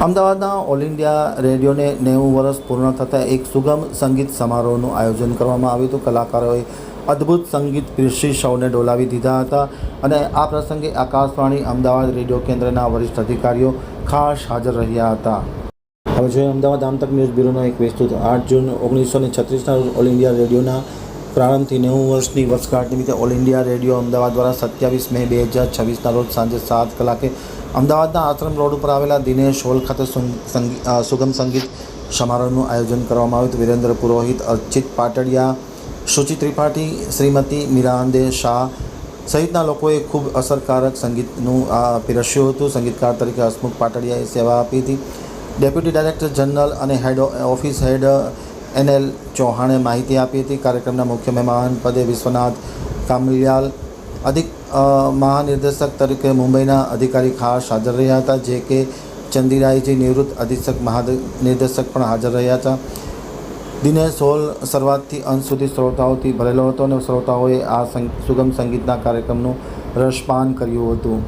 અમદાવાદના all India રેડિયોને 90 વર્ષ પૂર્ણ થતાં એક સુગમ સંગીત સમારોહનું આયોજન કરવામાં આવ્યું હતું. કલાકારોએ અદ્ભુત સંગીત પીરસી સૌને ડોલાવી દીધા હતા અને આ પ્રસંગે આકાશવાણી અમદાવાદ રેડિયો કેન્દ્રના વરિષ્ઠ અધિકારીઓ ખાસ હાજર રહ્યા હતા. હવે જોઈએ અમદાવાદ આમતક ન્યૂઝ બ્યુરોનો એક વિસ્તૃત 8 જૂન 1936ના રોજ ઓલ ઇન્ડિયા રેડિયોના પ્રારંભથી 90 વર્ષની વર્ષગાંઠ નિમિત્તે ઓલ ઇન્ડિયા રેડિયો અમદાવાદ દ્વારા 27 મે 2026ના રોજ સાંજે 7 કલાકે અમદાવાદના આશ્રમ રોડ ઉપર આવેલા દિનેશ હોલ ખાતે સુગમ સંગીત સમારોહનું આયોજન કરવામાં આવ્યું હતું. વિરેન્દ્ર પુરોહિત, અર્ચિત પાટડિયા, શુચિ ત્રિપાઠી, શ્રીમતી મીરાંદે શાહ સહિતના લોકોએ ખૂબ અસરકારક સંગીતનું પીરસ્યું હતું. સંગીતકાર તરીકે હસમુખ પાટડિયાએ સેવા આપી હતી. ડેપ્યુટી ડાયરેક્ટર જનરલ અને ઓફિસ હેડ NL ચૌહાણે માહિતી આપી હતી. કાર્યક્રમના મુખ્ય મહેમાન પદે વિશ્વનાથ કામલિયાલ મહાનિર્દેશક તરીકે મુંબઈના અધિકારી ખાસ હાજર રહ્યા હતા. JK ચંદીરાયજી નિવૃત્ત અધિક્ષક મહાનિર્દેશક પણ હાજર રહ્યા હતા. દિનેશ હોલ શરૂઆતથી અંત સુધી શ્રોતાઓથી ભરેલો હતો અને શ્રોતાઓએ આ સુગમ સંગીતના કાર્યક્રમનું રસપાન કર્યું હતું.